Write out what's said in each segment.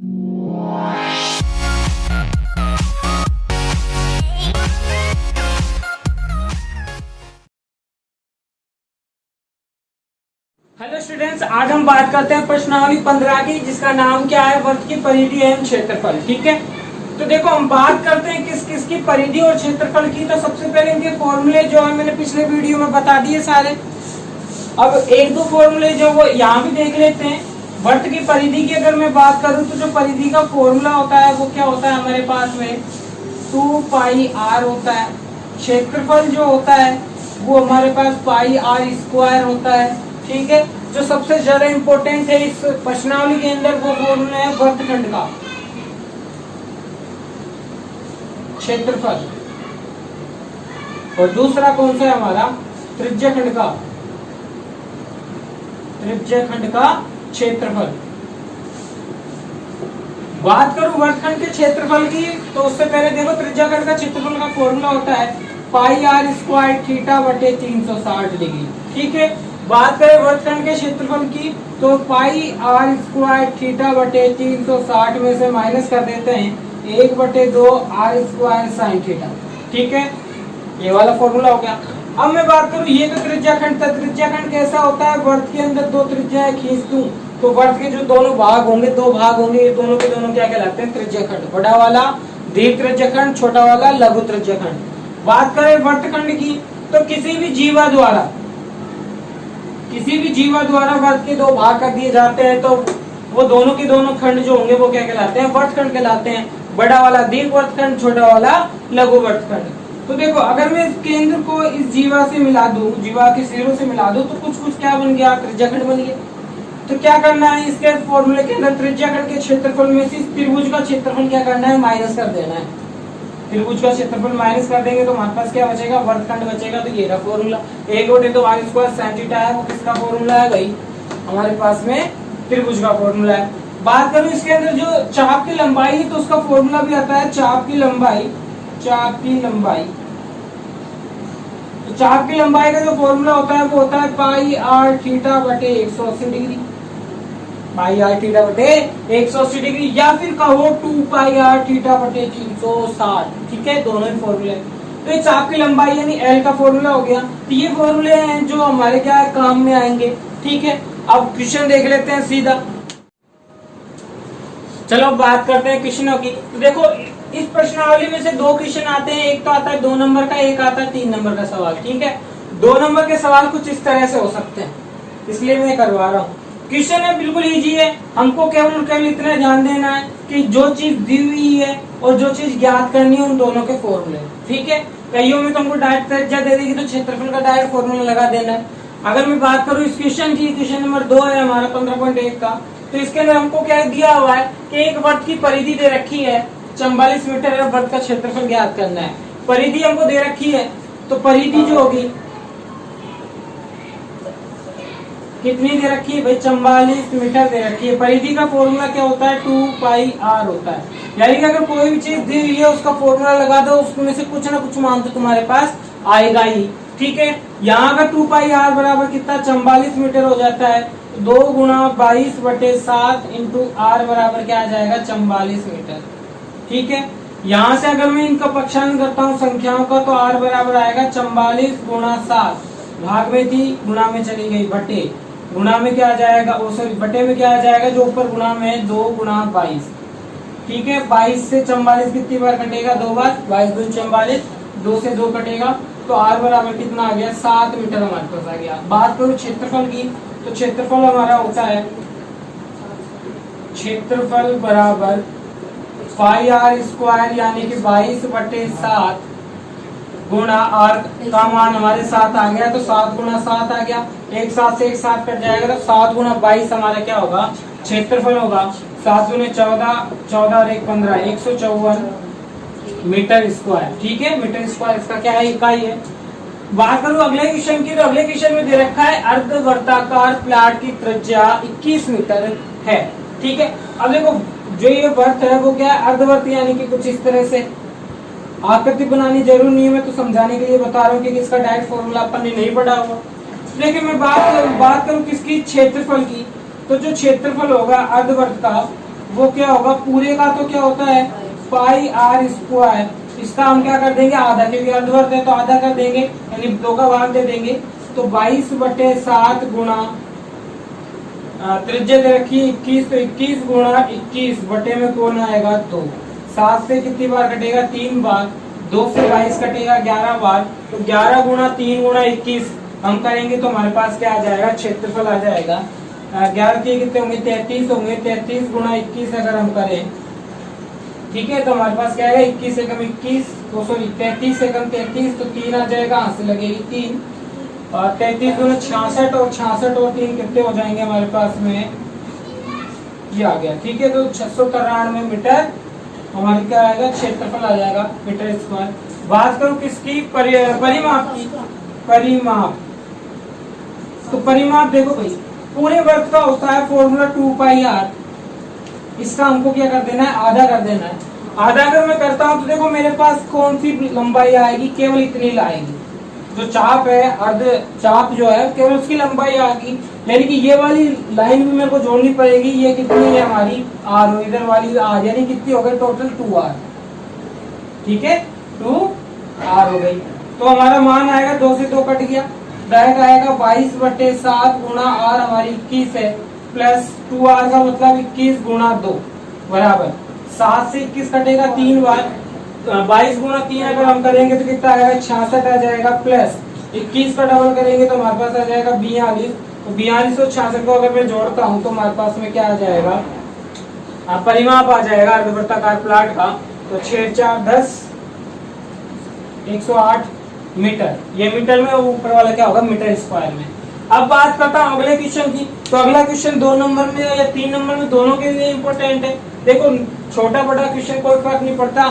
Hello students, आज हम बात करते हैं प्रश्नावली 15 की, जिसका नाम क्या है, वृत्त की परिधि एवं क्षेत्रफल। ठीक है, तो देखो हम बात करते हैं किस किस की परिधि और क्षेत्रफल की। तो सबसे पहले इनके फॉर्मूले जो है मैंने पिछले वीडियो में बता दिए सारे। अब एक दो फॉर्मूले जो वो यहाँ भी देख लेते हैं। वृत्त की परिधि की अगर मैं बात करूं तो जो परिधि का फॉर्मूला होता है वो क्या होता है हमारे पास में, 2 पाई r होता है। क्षेत्रफल जो होता है वो हमारे पास पाई r स्क्वायर होता है। ठीक है, जो सबसे ज्यादा इंपॉर्टेंट है इस प्रश्नावली के अंदर वो फॉर्मूला है वृत्तखंड का क्षेत्रफल, और दूसरा कौन सा है हमारा, त्रिज्याखंड का क्षेत्रफल। बात करूं वृत्तखंड के क्षेत्रफल की तो उससे पहले देखो त्रिज्याखंड का क्षेत्रफल का फॉर्मूला होता है पाई r स्क्वायर थीटा बटे 360 डिग्री। ठीक है, बात करें वृत्तखंड के क्षेत्रफल की तो पाई r स्क्वायर थीटा बटे 360 में से माइनस कर देते हैं 1/2 r स्क्वायर साइन थीटा। ठीक है, ये वाला फॉर्मूला हो गया। अब मैं बात करूं ये तो त्रिज्याखंड था। त्रिज्याखंड कैसा होता है, वृत्त के अंदर दो त्रिज्याएं खींच दूं तो वृत्त के जो दोनों भाग होंगे, दो भाग होंगे, ये दोनों के दोनों क्या कहलाते हैं, त्रिज्याखंड। बड़ा वाला दीर्घ त्रिज्याखंड, छोटा वाला लघु त्रिज्याखंड। बात करें वृत्तखंड की तो किसी भी जीवा द्वारा वृत्त के दो भाग कर दिए जाते हैं तो वो दोनों के दोनों खंड जो होंगे वो क्या कहलाते हैं, वृत्तखंड कहलाते हैं। बड़ा वाला दीर्घ वृत्तखंड, छोटा वाला लघु वृत्तखंड। तो देखो अगर मैं इस केंद्र को इस जीवा से मिला दूं, जीवा के सिरों से मिला दूं तो कुछ क्या बन गया, त्रिज्याखंड बन गया। तो क्या करना है, इसके फॉर्मूले के अंदर त्रिज्याखंड के क्षेत्रफल में से त्रिभुज का क्षेत्रफल क्या करना है, माइनस कर देना है। त्रिभुज का क्षेत्रफल माइनस कर देंगे तो हमारे पास क्या बचेगा, वृत्तखंड बचेगा। तो ये रहा formula 1/2 r square sin theta है, वो किसका फॉर्मूला है भाई, हमारे पास में त्रिभुज का फॉर्मूला है। बात करूं इसके अंदर जो चाप की लंबाई है तो उसका फॉर्मूला भी आता है चाप की लंबाई। तो चाप की लंबाई का जो फॉर्मूला होता है वो होता है पाई r थीटा बटे 180 डिग्री, पाई r थीटा बटे 180 डिग्री, या फिर कहो 2 पाई r थीटा बटे 360। ठीक है, दोनों ही फॉर्मूले। तो ये चाप की लंबाई यानी L का फॉर्मूला हो गया। तो ये फॉर्मूले हैं जो हमारे क्या है, काम में आएंगे। ठीक है, अब क्वेश्चन देख लेते हैं सीधा। चलो बात करते हैं क्वेश्चनों की। तो देखो इस प्रश्नावली में से दो क्वेश्चन आते हैं, एक तो आता है 2 नंबर का, एक आता है 3 नंबर का सवाल। ठीक है, 2 नंबर के सवाल कुछ इस तरह से हो सकते हैं, इसलिए मैं करवा रहा हूँ। क्वेश्चन है बिल्कुल इजी है, हमको केवल इतना ध्यान देना है कि जो चीज दी हुई है और जो चीज ज्ञात करनी है उन दोनों के फॉर्मूले। ठीक है, कईयों में तुमको डायरेक्ट त्रिज्या दे देगी तो क्षेत्रफल का डायरेक्ट फॉर्मूला लगा देना है। अगर मैं बात करूँ इस क्वेश्चन की, क्वेश्चन नंबर 2 है हमारा 15.1 का, तो इसके अंदर हमको क्या दिया हुआ है कि एक वृत्त की परिधि दे रखी है 44 मीटर है, वृत्त का क्षेत्रफल ज्ञात करना है। परिधि हमको दे रखी है तो परिधि जो होगी कितनी दे रखी है भाई, 44 मीटर दे रखी है। परिधि का फॉर्मूला क्या होता है, 2 पाई r होता है। यानी कि अगर कोई भी चीज दी हुई है उसका फॉर्मूला लगा दो, उसमें से कुछ ना कुछ मान तो तुम्हारे पास आएगा ही। ठीक है, यहाँ का 2 पाई r बराबर कितना, 44 मीटर हो जाता है। 2 गुणा 22/7 इंटू r बराबर क्या आ जाएगा, 44 मीटर। ठीक है, यहाँ से अगर मैं इनका पक्षांतर करता हूँ संख्याओं का तो r बराबर आएगा 44 गुणा 7, भाग में थी गुणा में चली गई, बटे गुणा में क्या आ जाएगा, सॉरी बटे में क्या आ जाएगा, जो ऊपर गुणा में है 2 गुणा 22। ठीक है, 22 से 44 कितनी बार कटेगा, 2 बार, 22 दूनी 44, 2 से 2 कटेगा तो r बराबर कितना आ गया, 7 मीटर हमारे पास आ गया। बात करूँ क्षेत्रफल की तो क्षेत्रफल हमारा होता है, क्षेत्रफल बराबर पाई r स्क्वायर यानी कि 22/7 गुणा r का मान हमारे 7 आ गया, तो 7 गुणा 7 आ गया, एक साथ से एक साथ कट जाएगा तो 7 गुणा 22 हमारा क्या होगा, क्षेत्रफल होगा। 7 दूने 14, 14 और 1 15, 154 मीटर स्क्वायर। ठीक है, मीटर स्क्वायर इसका क्या है, इकाई है। बात करूं अगले क्वेश्चन की तो अगले क्वेश्चन में दे रखा है अर्धवर्ताकार प्लाट की त्रिज्या 21 मीटर है। ठीक है, अब देखो जो ये वर्त है वो क्या है, अर्धवर्त, यानी कि कुछ इस तरह से आकृति बनानी जरूर नहीं है, मैं तो समझाने के लिए बता रहा हूँ कि इसका डायरेक्ट फॉर्मूला अपन ने नहीं पढ़ा हुआ। लेकिन मैं बात करूँ किसकी, क्षेत्रफल की, तो जो क्षेत्रफल होगा अर्धवर्त का वो क्या होगा, पूरे का तो क्या होता है पाई आर स्क्वायर, इसका हम क्या कर देंगे आधा, क्योंकि अर्धवर्ग है तो आधा कर देंगे, यानी 2 का भाग दे देंगे। तो 22/7 गुणा त्रिज्या दे रखी 21, तो 21 गुणा 21 बटे में कौन आएगा 2। 7 से कितनी बार कटेगा 3 बार, 2 से 22 कटेगा 11 बार, तो 11 गुणा 3 गुणा 21 हम करेंगे तो हमारे पास क्या आ जाएगा, क्षेत्रफल आ जाएगा 11 के कितने होंगे 33 होंगे, 33 गुणा 21 अगर हम करें, ठीक है, तो हमारे पास क्या आएगा 21 से कम 21, तो सॉरी 33 से कम 33, तो 3 आ जाएगा, हाथ से लगेगी 3, और 33 गुना 66, और 66 और 3 कितने हो जाएंगे हमारे पास में, ये आ गया, ठीक है। तो 693 मीटर हमारी क्या आएगा, क्षेत्रफल आ जाएगा मीटर स्क्वायर। बात करूं किसकी, परिमाप की, परिमाप, तो परिमाप देखो भाई, पूरे वर्ग का होता है फॉर्मूला 2πr, इसका हमको क्या कर देना है, आधा कर देना है। आधा अगर मैं करता हूं तो देखो मेरे पास कौन सी लंबाई आएगी, केवल इतनी आएगी, जो चाप है अर्ध चाप जो है केवल उसकी लंबाई आएगी, यानी कि ये वाली लाइन भी मेरे को जोड़नी पड़ेगी, ये कितनी है हमारी आर, इधर वाली आर, यानी कितनी हो गई टोटल 2r, ठीक है 2r हो गई। तो हमारा मान आएगा 2 से 2 कट गया, डायरेक्ट आएगा 22/7 गुणा r हमारी 21 है, प्लस 2r का मतलब 21 गुणा 2 बराबर 7 से 21 कटेगा 3 बार, 22 गुणा 3 अगर हम करेंगे तो कितना आएगा 66 आ जाएगा, प्लस 21 का डबल करेंगे तो हमारे पास आ जाएगा 42, तो 42 और 66 को अगर मैं जोड़ता हूँ तो हमारे पास में क्या आ जाएगा, परिमाप आ जाएगा अर्धवृत्ताकार प्लाट का, तो 6 4 10 108 मीटर, ये मीटर में, ऊपर वाला क्या होगा मीटर स्क्वायर में। अब बात करता हूँ अगले क्वेश्चन की, तो अगला क्वेश्चन 2 नंबर में या 3 नंबर में, दोनों के लिए इम्पोर्टेंट है। देखो छोटा बड़ा क्वेश्चन कोई फर्क नहीं पड़ता,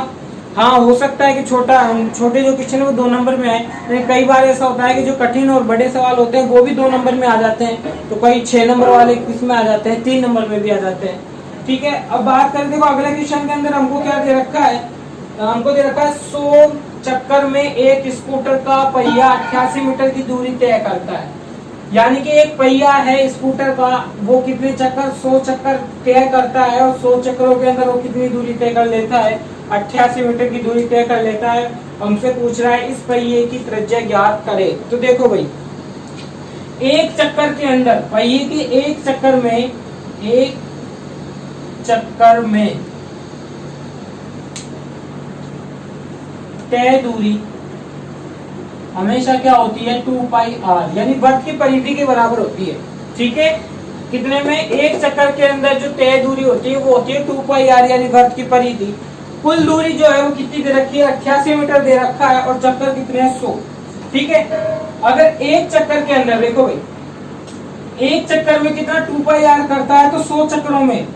हाँ हो सकता है कि छोटे जो क्वेश्चन है वो 2 नंबर में आए, लेकिन कई बार ऐसा होता है कि जो कठिन और बड़े सवाल होते हैं वो भी 2 नंबर में आ जाते हैं, तो कई 6 नंबर वाले इसमें आ जाते हैं, 3 नंबर में भी आ जाते हैं, ठीक है। अब बात करें, देखो अगले क्वेश्चन के अंदर हमको क्या दे रखा है, हमको दे रखा है 100 चक्कर में एक स्कूटर का पहिया 88 मीटर की दूरी तय करता है, यानी कि एक पहिया है स्कूटर का, वो कितने चक्कर 100 चक्कर तय करता है, और 100 चक्करों के अंदर वो कितनी दूरी तय कर लेता है, 88 मीटर की दूरी तय कर लेता है। हमसे पूछ रहा है इस पहिए की त्रिज्या ज्ञात करे। तो देखो भाई, एक चक्कर के अंदर पहिए के एक चक्कर में तय दूरी हमेशा क्या होती है 2πr, यानी वर्ग की परिधि के बराबर होती है, ठीक है। कितने में, एक चक्कर के अंदर जो तय दूरी होती है वो होती है 2πr, यानी वर्ग की परिधि। कुल दूरी जो है वो कितनी दे रखी है, 88 मीटर दे रखा है, और चक्कर कितने हैं 100, ठीक है। अगर एक चक्कर के अंदर देखो भाई, एक चक्कर में कितना 2πr करता है, तो 100 चक्करों में,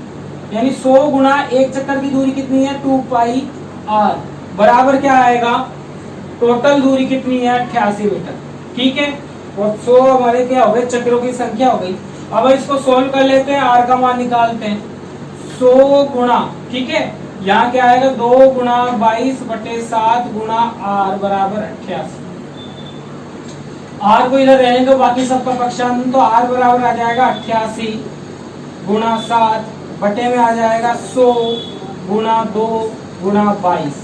यानी 100 गुणा एक चक्कर की दूरी कितनी है 2πr, बराबर क्या आएगा, टोटल दूरी कितनी है 88 मीटर, ठीक है। और 100 हमारे क्या हो गए, चक्रों की संख्या हो गई। अब इसको सोल्व कर लेते हैं, आर का मान निकालते हैं, 100 गुणा, ठीक है, यहाँ क्या आएगा 2 गुणा 22/7 गुणा आर बराबर 88, आर को इधर रहने दो, बाकी सबका पक्षांतर, तो आर बराबर आ जाएगा 88 गुणा 7 बटे में आ जाएगा 100 गुणा 2 गुणा 22,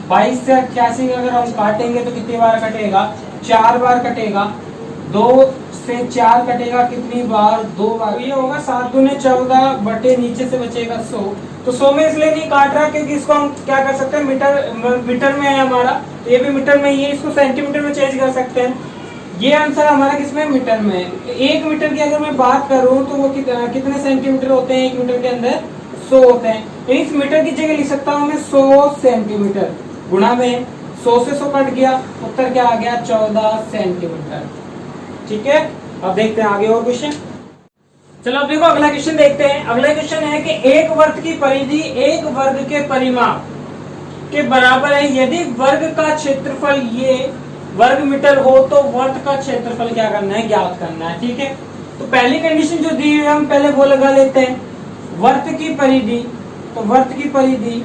22 से 88 अगर हम काटेंगे तो कितनी बार कटेगा, 4 बार कटेगा, 2 से 4 कटेगा कितनी बार, 2 बार, ये होगा 7 दूने 14 बटे नीचे से बचेगा 100, तो 100 में इसलिए नहीं काट रहा क्योंकि इसको हम क्या कर सकते हैं, मीटर में है हमारा, ये भी मीटर में ही है, इसको सेंटीमीटर में चेंज कर सकते हैं। ये आंसर हमारा किसमें, मीटर में है। 1 मीटर की अगर मैं बात करूं तो वो कितने सेंटीमीटर होते हैं, 1 मीटर के अंदर 100 होते हैं, इस मीटर की जगह लिख सकता हूँ मैं 100 सेंटीमीटर, गुणा में 100 से 100 कट गया, उत्तर क्या आ गया 14 सेंटीमीटर, ठीक है। अब देखते हैं आगे और क्वेश्चन। चलो अब देखो अगला क्वेश्चन देखते हैं। अगला क्वेश्चन है कि एक वर्ग की परिधि एक वर्ग के परिमाप के बराबर है यदि वर्ग का क्षेत्रफल ये वर्ग मीटर हो, तो वर्ग का क्षेत्रफल क्या करना है, ज्ञात करना है, ठीक है। तो पहली कंडीशन जो दी है हम पहले वो लगा लेते हैं, वर्ग की परिधि, तो वर्ग की परिधि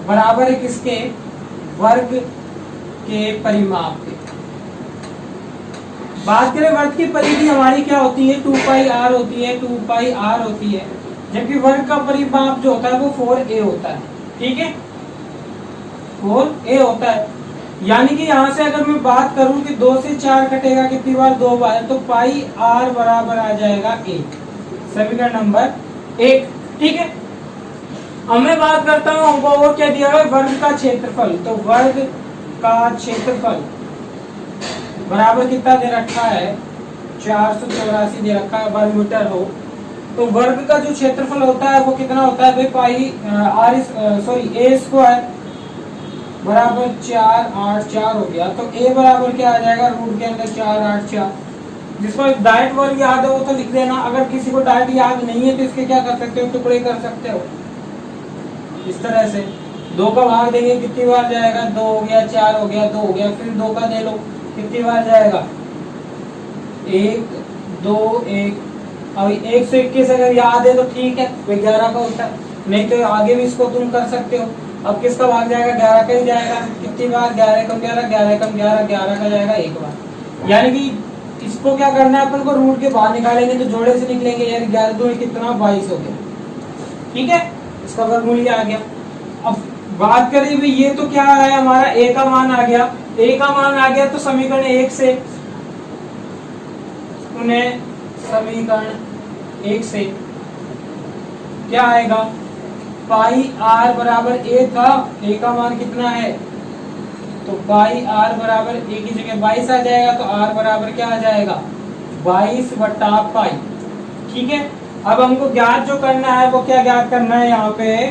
बराबर है किसके, वर्ग के परिमाप के, बात करें वर्ग की परिधि हमारी क्या होती है, 2 पाई आर होती है, 2 पाई आर होती है, जबकि वर्ग का परिमाप जो होता है वो 4a होता है। ठीक है, 4a होता है। यानी कि यहाँ से अगर मैं बात करूं कि 2 से 4 कटेगा कितनी बार, 2 बार, तो पाई आर बराबर आ जाएगा 1, समीकरण नंबर 1। ठीक है, अब मैं बात करता हूँ हमको और क्या दिया है, वर्ग का क्षेत्रफल। तो वर्ग का क्षेत्रफल बराबर कितना दे रखा है, 484 दे रखा है, वर्ग मीटर हो। तो वर्ग का जो क्षेत्रफल होता है वो कितना होता है भाई, पाई आर सॉरी ए स्क्वायर बराबर 484 हो गया। तो ए बराबर क्या आ जाएगा, रूट के अंदर 484। जिसको डायरेक्ट वर्ग याद है वो तो लिख देना, अगर किसी को डायरेक्ट याद नहीं है तो इसके क्या कर सकते हो, टुकड़े कर सकते हो इस तरह से। 2 का भाग देंगे कितनी बार जाएगा, 2 हो गया, 4 हो गया, 2 हो गया, फिर 2 का दे लो कितनी बार जाएगा, 1 2 1। अब 121 अगर याद है तो ठीक है, 11 का होता है, नहीं तो आगे भी इसको तुम कर सकते हो। अब किसका भाग जाएगा, 11 का ही जाएगा, कितनी बार, 11 कम 11, 11 कम 11, 11 का जाएगा एक बार। यानी कि इसको क्या करना है अपन को, रूट के बाहर निकालेंगे तो जोड़े से निकलेंगे, यानी 11 2 कितना, 22 हो गया। ठीक है, इसका वर्गमूल आ गया। अब बात करें भाई ये तो क्या है हमारा, ए का मान आ गया, ए का मान आ गया तो समीकरण 1 से उन्हें, समीकरण 1 से क्या आएगा, पाई आर बराबर ए था, ए का मान कितना है, तो पाई आर बराबर ए की जगह 22 आ जाएगा, तो आर बराबर क्या आ जाएगा, 22 बटा पाई। ठीक है, अब हमको ज्ञात जो करना है वो क्या ज्ञात करना है यहाँ पे,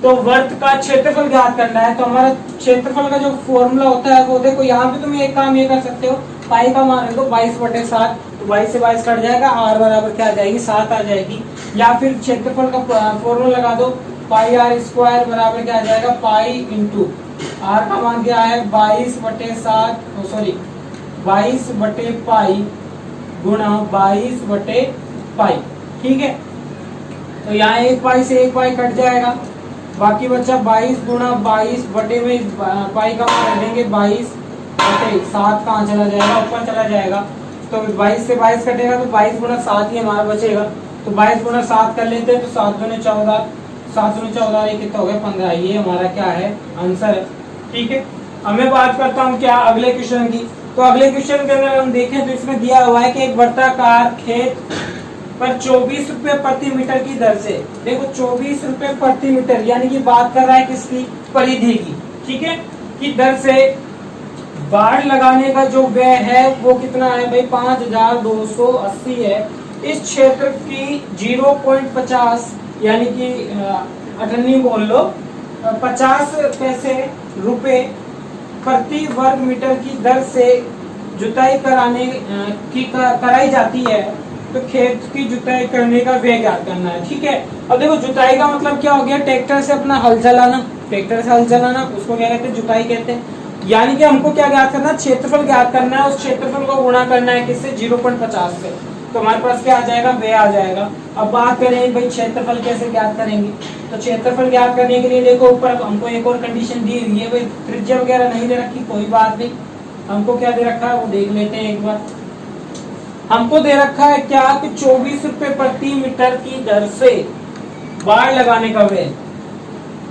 तो वर्ग का क्षेत्रफल ज्ञात करना है। तो हमारा क्षेत्रफल का जो फॉर्मूला होता है वो देखो, यहाँ पे तुम एक काम ये कर सकते हो, पाई का मान है तो 22/7, तो 22 से 22 कट जाएगा, आर बराबर क्या आ जाएगी, 7 आ जाएगी। या फिर क्षेत्रफल का फॉर्मूला लगा दो, पाई आर स्क्वायर बराबर क्या आ जाएगा, पाई इंटू आर का मान क्या है, 22/7 सॉरी 22/पाई गुणा 22/पाई। ठीक है, तो यहाँ 1 पाई से 1 पाई कट जाएगा, बाकी बच्चा 22 गुणा 22 बटे में पाई का मान रख देंगे, 22/7 कहाँ चला जाएगा, ऊपर चला जाएगा। तो 22 से 22 कटेगा तो 22 गुणा 7 ही हमारा बचेगा। तो 22 गुणा 7 कर लेते हैं, तो 7 दूनी 14, 7 दूनी 14, ये कितना हो गया, 15। ये हमारा क्या है, आंसर है। ठीक है, अब मैं बात करता हूँ क्या अगले क्वेश्चन की। तो अगले क्वेश्चन के अंदर हम देखें तो इसमें दिया हुआ है कि एक वर्ताकार खेत पर 24 रुपए प्रति मीटर की दर से, देखो 24 रुपए प्रति मीटर, यानी कि बात कर रहा है किसकी, परिधि की। ठीक है, की दर से बाड़ लगाने का जो व्यय है वो कितना है भाई, 5280 है। इस क्षेत्र की 0.50 यानी कि 98 बोल लो, 50 पैसे रुपए प्रति वर्ग मीटर की दर से जुताई कराने की कराई जाती है। तो खेत की जुताई करने का व्यय ज्ञात करना है। ठीक है, अब देखो जुताई का मतलब क्या हो गया, ट्रैक्टर से अपना हल चलाना, ट्रैक्टर से हल चलाना उसको क्या कहते हैं, जुताई कहते हैं। यानी कि हमको क्या ज्ञात करना है, क्षेत्रफल ज्ञात करना है, उस क्षेत्रफल को गुणा करना है किससे, 0.50 से। तो हमारे पास क्या आ जाएगा, व्यय आ जाएगा। अब बात करें भाई क्षेत्रफल कैसे ज्ञात करेंगे, तो क्षेत्रफल ज्ञात करने के लिए देखो ऊपर हमको एक और कंडीशन दी हुई है, भाई त्रिज्या वगैरह नहीं दे रखी, कोई बात नहीं, हमको क्या दे रखा है वो देख लेते हैं एक बार। हमको दे रखा है क्या कि 24 रुपए प्रति मीटर की दर से बाड़ लगाने का व्यय।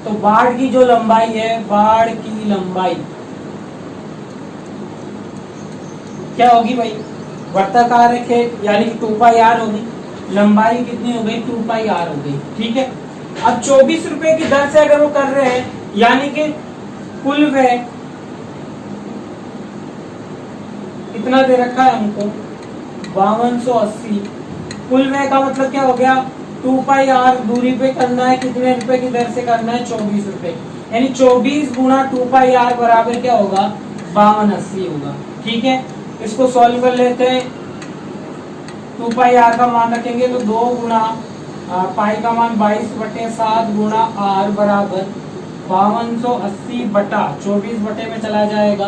तो बाड़ की जो लंबाई है, बाड़ की लंबाई क्या होगी भाई, वर्ताकार है खेत यानी कि 2 पाई आर होगी, लंबाई कितनी हो गई, 2 पाई आर हो गई। ठीक है, अब 24 रुपए की दर से अगर वो कर रहे हैं, यानी कि कुल व्यय कितना दे रखा है हमको, 5280। कुल व्यय का मतलब क्या हो गया, 2 पाई आर दूरी पे करना है, कितने रुपए की दर से करना है, 24 रुपए, यानी 24 गुणा 2 पाई आर बराबर क्या होगा, 5280 होगा। ठीक है, इसको सॉल्व कर लेते हैं। 2 पाई आर का मान रखेंगे तो 2 गुणा पाई का मान 22/7 गुणा आर बराबर 5280 बटा 24 बटे में चला जाएगा।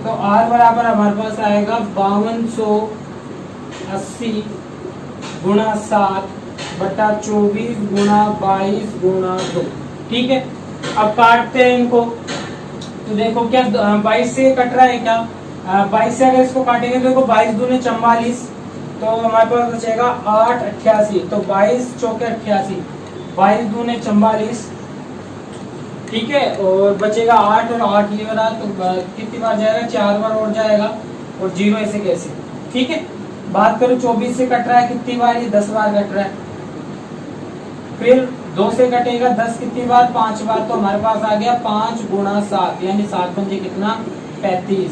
तो आर बराबर हमारे पास आएगा 5280 गुणा 7 बटा 24 गुणा 22 गुणा 2। ठीक है, अब काटते हैं इनको। तो देखो क्या 22 से कट रहा है क्या, 22 से अगर इसको काटेंगे तो देखो 22 दूनी 44, तो हमारे पास बचेगा 8 88, तो 22 चौके 88, 22 दूनी 44, ठीक है। और बचेगा 8 और 8 ये वाला, तो कितनी बार जाएगा, 4 बार और जाएगा, और 0 ऐसे कैसे, ठीक है। बात करो 24 से कट रहा है कितनी बार, ये 10 बार कट रहा है। फिर 2 से कटेगा 10 कितनी बार, 5 बार, तो हमारे पास आ गया 5 गुणा 7, यानी 7 पंजे कितना, 35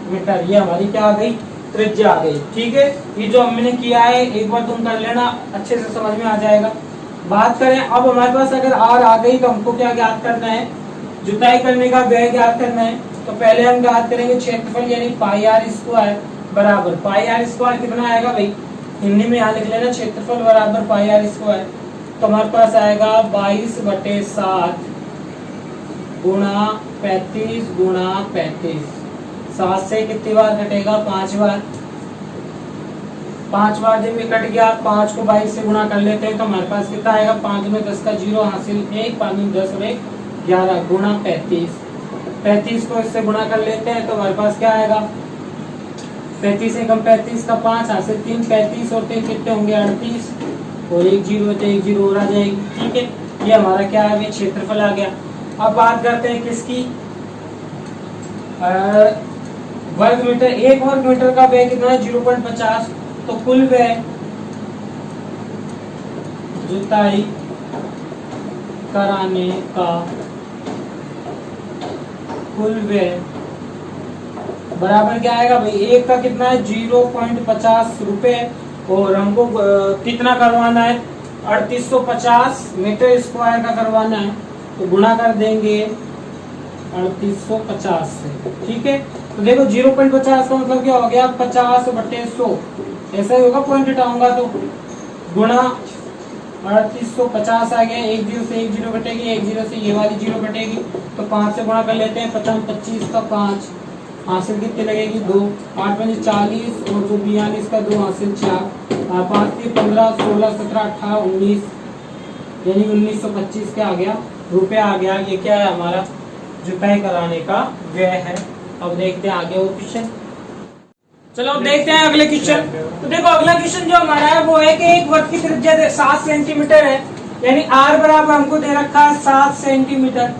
मीटर। ये हमारी क्या आ गई, त्रिज्या आ गई, ठीक है। ये जो हमने किया है एक बार तुम कर लेना, अच्छे से समझ में आ जाएगा। बात करें अब हमारे पास अगर आर आ गई तो हमको क्या ज्ञात करना है, जुताई करने का व्यय ज्ञात करना है। तो पहले हम ज्ञात करेंगे क्षेत्रफल, यानी पाई आर स्क्वायर बराबर, पाई आर स्क्वायर कितना आएगा भाई, हिंदी में यहाँ लिख लेना, क्षेत्रफल बराबर पाई आर स्क्वायर। तो हमारे पास आएगा 22/7 गुणा 35 गुणा 35। 7 से कितनी बार कटेगा, 5 बार, 5 बार जब ये कट गया, 5 को 22 से गुणा कर लेते हैं तो हमारे पास कितना आएगा, 5 में 10 का 0 हासिल 1, 5 में 10 और 1 11 गुणा 35। 35 को इससे गुणा कर लेते हैं तो हमारे पास क्या आएगा, 35 एकम 35 का 5 हासिल 3, 35 और 3 कितने होंगे, 38, और 1 0 तो 1 0 और आ जाएगी, ठीक है। ये हमारा क्या है, क्षेत्रफल आ गया। अब बात करते हैं किसकी, वर्ग मीटर। 1 वर्ग मीटर का व्यय कितना है, 0.50। तो कुल व्यय जुताई कराने का कुल व्यय बराबर क्या आएगा भाई, एक का कितना है, 0.50 रुपए, और हमको कितना करवाना है, 3850 मीटर स्क्वायर का करवाना है, तो गुणा कर देंगे 3850 से, ठीक है। तो देखो 0.50 का मतलब क्या हो गया, 50/100, ऐसा ही होगा, पॉइंट हटाऊंगा तो गुणा 3850 आ गया। 1 0 से 1 0 कटेगी, 1 0 से ये वाली 0 कटेगी, तो 5 से गुणा कर लेते हैं, 50 25 का 5 हासिल कितनी लगेगी, 2, 8 5 40, और 2 42 का 2 हासिल 4, 5 3 15 16 17 18 19, यानी 1925 क्या आ गया, रुपया आ गया। ये क्या है, हमारा जुताई कराने का व्यय है। अब देखते हैं आगे और क्वेश्चन। चलो अब देखते हैं अगले क्वेश्चन। तो देखो अगला क्वेश्चन जो हमारा है वो है कि एक वृत्त की त्रिज्या 7 सेंटीमीटर है, यानी आर बराबर हमको दे रखा है 7 सेंटीमीटर,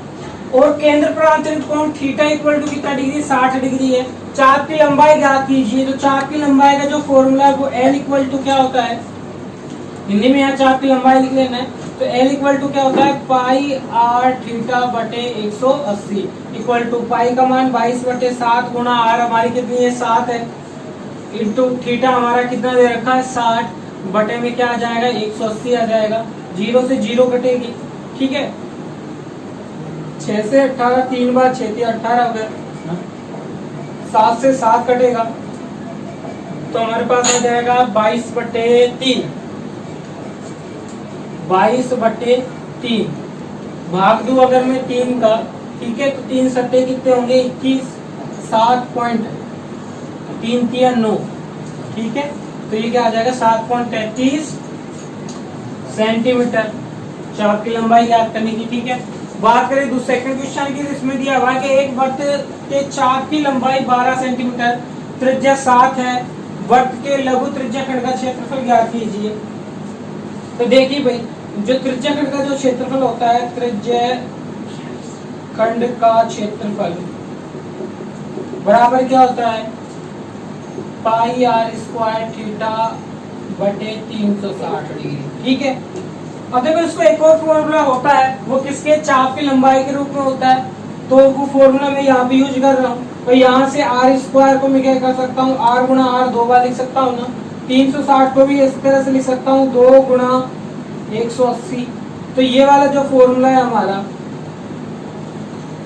और केंद्र पर अंतरित कोण थीटा इक्वल टू कितना डिग्री, 60 डिग्री है। चाप की लंबाई ज्ञात कीजिए। तो चाप की लंबाई का जो फॉर्मूला है वो एल इक्वल टू क्या होता है, हिंदी में यहाँ चाप की लंबाई लिख लेना है। तो एल इक्वल टू क्या होता है, पाई आर थीटा बटे 180 इक्वल टू पाई का मान 22/7 गुणा आर हमारी कितनी है, 7 है, इंटू थीटा हमारा कितना दे रखा है, 60 बटे में क्या आ जाएगा, 180 आ जाएगा। 0 से 0 कटेगी, ठीक है। 6 से 18, 3 बार 6 थी 18 हो गया। 7 से 7 कटेगा तो हमारे पास आ जाएगा 22/3, 22/3 भाग दूं अगर मैं 3 का, ठीक है। तो 3 सट्टे कितने होंगे, 21, 7.339, ठीक है। तो ये क्या आ जाएगा, 7.33 सेंटीमीटर चाप की लंबाई याद करने की, ठीक है। बात करें दूसरे सेकंड क्वेश्चन की, इसमें दिया हुआ है कि एक वृत्त के चाप की लंबाई 12 सेंटीमीटर, त्रिज्या 7 है, वृत्त के लघु त्रिज्या खंड का क्षेत्रफल ज्ञात कीजिए। तो देखिए भाई, जो त्रिज्या खंड का जो क्षेत्रफल होता है, त्रिज्या खंड का क्षेत्रफल बराबर क्या होता है, पाई आर स्क्वायर थीटा बटे 360 डिग्री, ठीक है। अब देखो इसको एक और फॉर्मूला होता है, वो किसके, चाप की लंबाई के रूप में होता है। तो वो फॉर्मूला मैं यहाँ पे यूज कर रहा हूँ। तो यहाँ से आर स्क्वायर को मैं क्या कर सकता हूँ, आर गुणा आर 2 बार लिख सकता हूँ ना। 360 को भी इस तरह से लिख सकता हूँ, 2 गुणा 180। तो ये वाला जो फॉर्मूला है हमारा,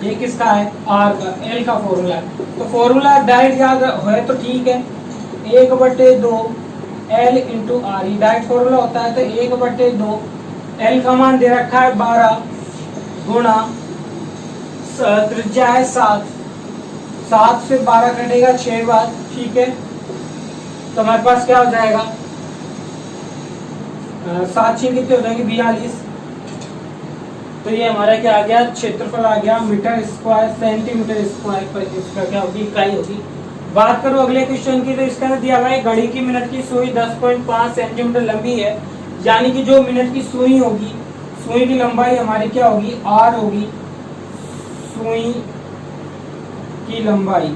ये किसका है, आर का, एल का फॉर्मूला है। तो फॉर्मूला डायरेक्ट याद है तो ठीक है, 1/2 एल इंटू आर, ये डायरेक्ट फॉर्मूला होता है। तो 1/2 एल का मान दे रखा है 12 गुणा त्रिज्या है 7, 7 से 12 कटेगा 6 बार, ठीक है। तो हमारे पास क्या हो जाएगा, 7 6 कितने हो जाएंगे, 42। तो ये हमारा क्या आ गया, क्षेत्रफल आ गया मीटर स्क्वायर सेंटीमीटर स्क्वायर पर, इसका क्या होगी, इकाई होगी बात करो अगले क्वेश्चन की, तो इसके अंदर दिया हुआ है घड़ी की मिनट की सुई 10.5 सेंटीमीटर लंबी है, यानी कि जो मिनट की सुई होगी, सुई की लंबाई हमारी क्या होगी, आर होगी, सुई की लंबाई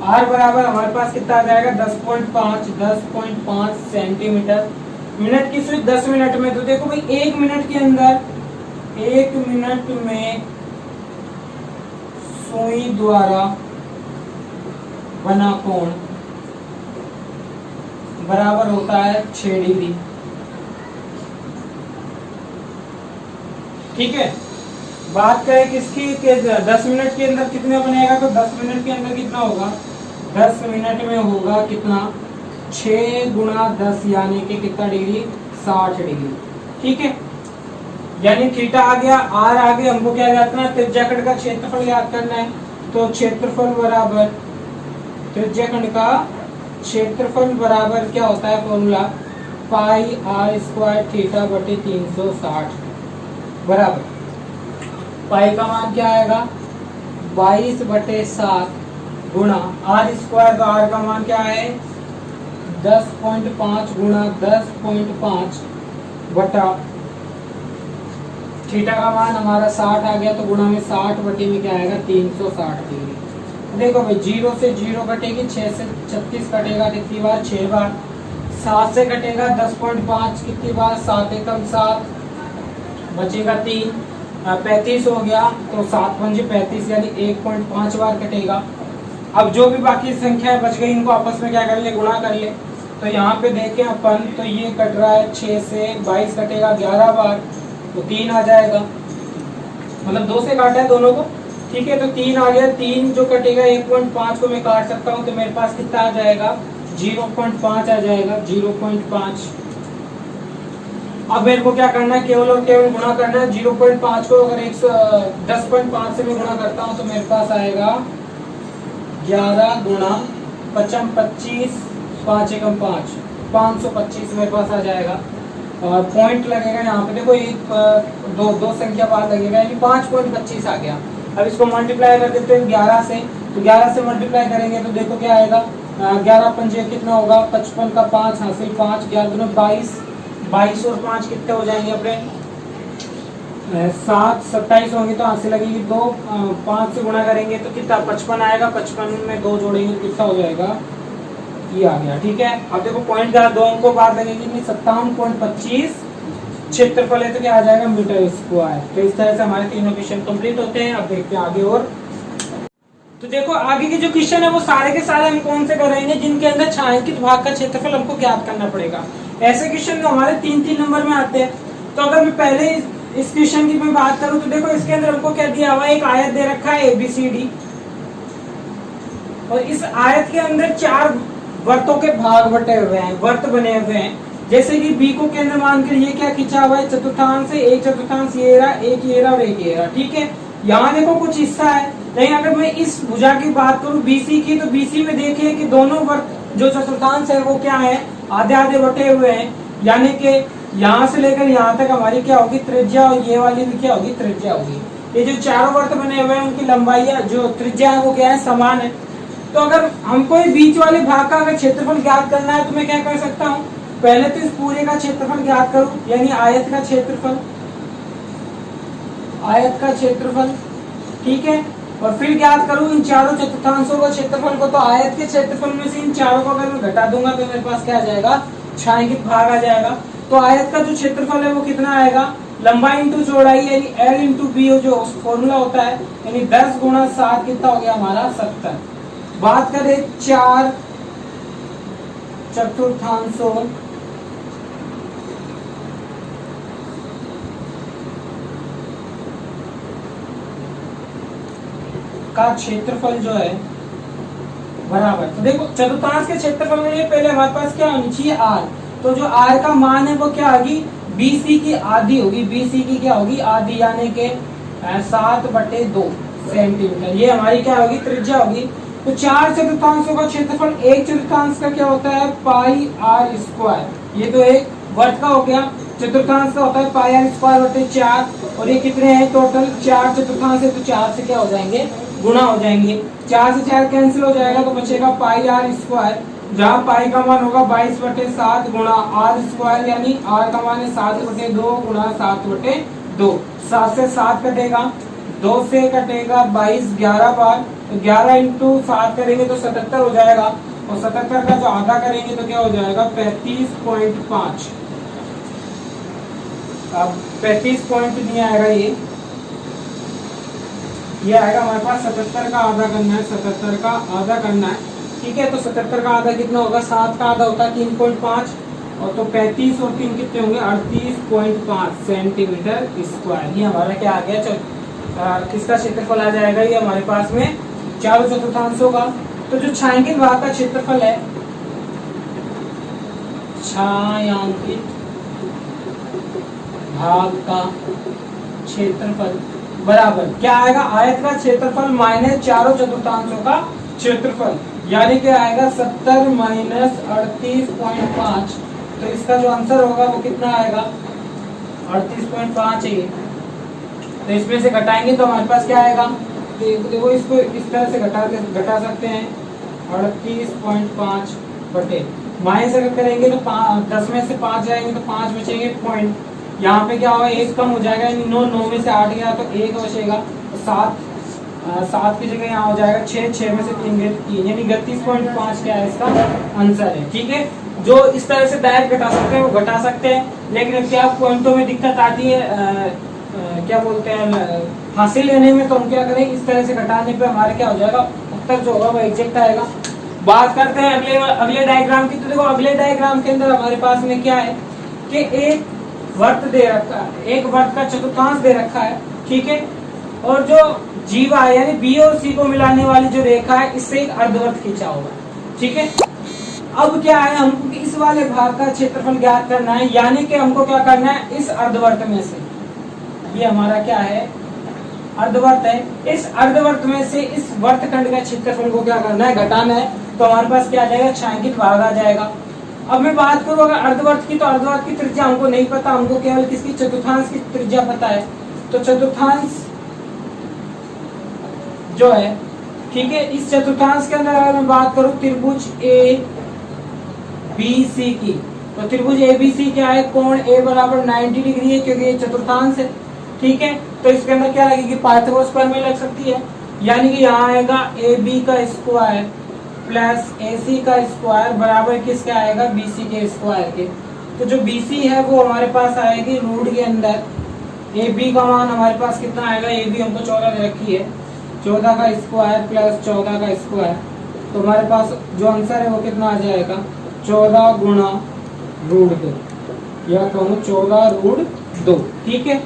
आर बराबर हमारे पास कितना आ जाएगा 10.5 सेंटीमीटर। मिनट की सुई 10 मिनट में, तो देखो भाई 1 मिनट के अंदर, 1 मिनट में सुई द्वारा बना कोण बराबर होता है 6 डिग्री। ठीक है, बात करें किसकी कि 10 मिनट के अंदर कितने बनेगा, तो 10 मिनट के अंदर कितना होगा, 10 मिनट में होगा कितना, 6 गुणा 10 यानी कि कितना डिग्री, 60 डिग्री। ठीक है, यानी थीटा आ गया, आर आ गया, हमको क्या याद करना है, त्रिज्या खंड का क्षेत्रफल याद करना है। तो क्षेत्रफल बराबर त्रिज्या खंड का क्षेत्रफल बराबर क्या होता है formula, pi r square theta बटे 360 बराबर पाई का मान क्या आएगा 22/7 गुणा आर स्क्वायर, का आर का मान क्या है 10.5 गुणा 10.5 बटा थीटा का मान हमारा 60 आ गया, तो गुणा में 60 बटे में क्या आएगा 360 डिग्री। देखो भाई 0 से 0 कटेगी, 6 से 36 कटेगा कितनी बार, 6 बार। 7 से कटेगा 10.5 कितनी बार, 7 एकम 7, बचेगा 3, 35 हो गया, तो 7 पंजे 35 यानी 1.5 बार कटेगा। अब जो भी बाकी संख्या बच गई इनको आपस में क्या कर ले, गुणा कर ले। तो यहाँ पे देखें अपन, तो ये कट रहा है 6 से 22 कटेगा 11 बार, तो 3 आ जाएगा, मतलब 2 से काटा है दोनों को। ठीक है, तो 3 आ गया, 3 जो कटेगा 1.5 को मैं काट सकता हूँ, तो मेरे पास कितना आ जाएगा 0.5 आ जाएगा, 0.5। अब मेरे को क्या करना है, केवल और केवल गुणा करना है। 0.5 को अगर 10.5 से मैं गुणा करता हूँ तो मेरे पास आएगा 11 गुणा 55 25 5 एकम 5, 525 मेरे पास आ जाएगा। और पॉइंट लगेगा यहाँ पे, देखो एक दो संख्या बाद लगेगा, यानी 5.25 आ गया। अब इसको मल्टीप्लाई कर देते हैं 11 से, तो 11 से मल्टीप्लाई करेंगे तो देखो क्या आएगा, 11 पंजे कितना होगा 55 का 5 हासिल 5, 11 दूनी 22, 22 और 5 कितने हो जाएंगे अपने 7, 27 होंगे, तो हासिल लगेगी 2, 5 से गुणा करेंगे तो कितना 55 आएगा, 55 में 2 जोड़ेंगे तो कितना हो जाएगा, ये आ गया। ठीक है, अब देखो पॉइंट का 2 अंकों बाद लगेगी, 57.25 क्षेत्रफल है, तो क्या आ जाएगा मीटर स्क्वायर। तो इस तरह से हमारे तीनों क्वेश्चन कंप्लीट होते हैं। अब देखते हैं आगे और, तो देखो आगे के जो क्वेश्चन है वो सारे के सारे हम कौन से करेंगे, जिनके अंदर छायांकित भाग का क्षेत्रफल हमको ज्ञात करना पड़ेगा। ऐसे क्वेश्चन जो हमारे 3-3 नंबर में आते हैं। तो अगर मैं पहले इस क्वेश्चन की मैं बात करूं, तो देखो इसके अंदर हमको क्या दिया हुआ है, एक आयत दे रखा है ABCD, और इस आयत के अंदर 4 वर्तों के भाग बटे हुए हैं, वर्त बने हुए हैं। जैसे कि बी को केंद्र मान कर ये क्या खींचा हुआ है, चतुर्थांश, एक चतुर्थांश ये रहा, एक ये रहा और एक ये रहा। ठीक है, यहाँ देखो कुछ हिस्सा है, लेकिन अगर मैं इस भुजा की बात करूं BC की, तो BC में देखिए कि दोनों वर्त जो चतुर्थांश है वो क्या है, आधे आधे बटे हुए हैं, यानी कि यहाँ से लेकर यहाँ तक हमारी क्या होगी त्रिज्या, और ये वाली भी क्या होगी त्रिज्या होगी। ये जो चारों वर्त बने हुए हैं उनकी लंबाई जो त्रिज्या है वो क्या है, समान है। तो अगर हमको बीच वाले भाग का अगर क्षेत्रफल ज्ञात करना है तो मैं क्या कर सकता हूँ, पहले तो इस पूरे का क्षेत्रफल ज्ञात करूं, यानी आयत का क्षेत्रफल, आयत का क्षेत्रफल। ठीक है, और फिर ज्ञात करूं इन चारों चतुर्थांशों का क्षेत्रफल को। तो आयत के क्षेत्रफल में से इन चारों को अगर मैं घटा दूंगा तो मेरे पास क्या आ जाएगा, छायांकित भाग आ जाएगा। तो आयत का जो क्षेत्रफल है वो कितना आएगा, लंबाई इंटू चौड़ाई यानी L इंटू बी जो फॉर्मूला होता है, यानी 10 गुणा 7 कितना हो गया हमारा 70। बात करें 4 चतुर्थांशों का क्षेत्रफल जो है बराबर, तो देखो चतुर्थांश के क्षेत्रफल के लिए पहले हमारे पास क्या होनी चाहिए R, तो जो R का मान है वो क्या होगी BC की आधी होगी, BC की क्या होगी आधी, यानी के 7/2 सेंटीमीटर, ये हमारी क्या होगी त्रिज्या होगी। तो 4 चतुर्थांशों का क्षेत्रफल, एक चतुर्थांश का क्या होता है पाई R स्क्वायर, ये तो एक वर्ग का हो गया, चतुर्थांश का होता है पाई R स्क्वायर बटे 4, और ये कितने हैं टोटल 4 चतुर्थांश है, तो 4 से क्या हो जाएंगे गुणा हो जाएंगे, 4 से 4 कैंसिल हो जाएगा तो बचेगा पाई आर स्क्वायर, जहाँ पाई का मान होगा 22/7 गुणा आर स्क्वायर, यानी आर का मान है 7/2 गुणा 7/2। 7 से 7 कटेगा, 2 से कटेगा 22, 11 बार, तो 11 इंटू 7 करेंगे तो 77 हो जाएगा, और 77 का जो आधा करेंगे तो क्या हो जाएगा 35.5। अब 35 पॉइंट नहीं आएगा, ये आएगा हमारे पास 77 का आधा करना है, 77 का आधा करना है, ठीक है। तो 77 का आधा कितना होगा, 7 का आधा होता है 3.5, और तो 35 और 3 कितने होंगे 38.5 सेंटीमीटर स्क्वायर। ये हमारा क्या आ गया, किसका क्षेत्रफल आ जाएगा, ये हमारे पास में 4/4 का। तो जो छायांकित भाग का क्षेत्रफल है, छायांकित भाग का क्षेत्रफल बराबर क्या आएगा, आयत का क्षेत्रफल माइनस 4/4 का क्षेत्रफल, यानी क्या आएगा 70 माइनस 38.5। तो इसका जो आंसर होगा वो कितना आएगा 38.5 है। तो इसमें से घटाएंगे तो हमारे पास क्या आएगा, देखो इसको इस तरह से घटा सकते हैं, 38.5 बटे माइनस अगर करेंगे तो 10 में से 5 जाएंगे तो 5 बचेंगे पॉइंट, यहाँ पे क्या होगा 1 कम हो जाएगा, 9 में से 8 गया तो 1 बचेगा, तो 7 की जगह यहाँ हो जाएगा 6 में से 3 गए 3, यानी 31.5 क्या है इसका आंसर है, ठीक है। जो इस तरह से डायरेक्ट घटा सकते हैं वो घटा सकते हैं, लेकिन क्या पॉइंटों में दिक्कत आती है, क्या बोलते हैं हासिल लेने में, तो हम क्या करें इस तरह से घटाने पे हमारे क्या हो जाएगा उत्तर जो होगा वो एग्जैक्ट आएगा। बात करते हैं अगले डायग्राम की। तो देखो अगले डायग्राम के अंदर हमारे पास में क्या है कि एक वर्त दे रखा है, एक वर्त का चतुर्थांश दे रखा है, ठीक है, और जो जीवा है यानी बी और सी को मिलाने वाली जो रेखा है इससे एक अर्धवर्त खींचा होगा, ठीक है। अब क्या है, हमको इस वाले भाग का क्षेत्रफल ज्ञात करना है, यानी कि हमको क्या करना है इस अर्धवर्त में से, ये हमारा क्या है अर्धवर्त है, इस अर्धवर्त में से इस वर्तखंड का क्षेत्रफल को क्या करना है घटाना है, तो हमारे पास क्या आ जाएगा छायांकित भाग आ जाएगा। अब मैं बात करूँ अगर अर्धवर्त की, तो अर्धवर्त की त्रिज्या हमको नहीं पता, हमको केवल किसकी चतुर्थांश की त्रिज्या पता है। तो चतुर्थांश जो है, ठीक है, इस चतुर्थांश के अंदर अगर मैं बात करूँ त्रिभुज ए बी सी की, तो त्रिभुज ए बी सी क्या है, कोण ए बराबर 90 डिग्री है, क्योंकि ये चतुर्थांश है, ठीक है। तो इसके अंदर क्या लगेगी पाइथागोरस प्रमेय लग सकती है, यानी कि यहाँ आएगा ए बी का स्क्वायर प्लस ए सी का स्क्वायर बराबर किसका आएगा बी सी के स्क्वायर के। तो जो बी सी है वो हमारे पास आएगी रूट के अंदर, ए बी का मान हमारे पास कितना आएगा, ए बी हमको 14 दे रखी है, 14 का स्क्वायर प्लस 14 का स्क्वायर, तो हमारे पास जो आंसर है वो कितना आ जाएगा 14 गुणा रूट 2, या कहूँ 14 रूट 2, ठीक है।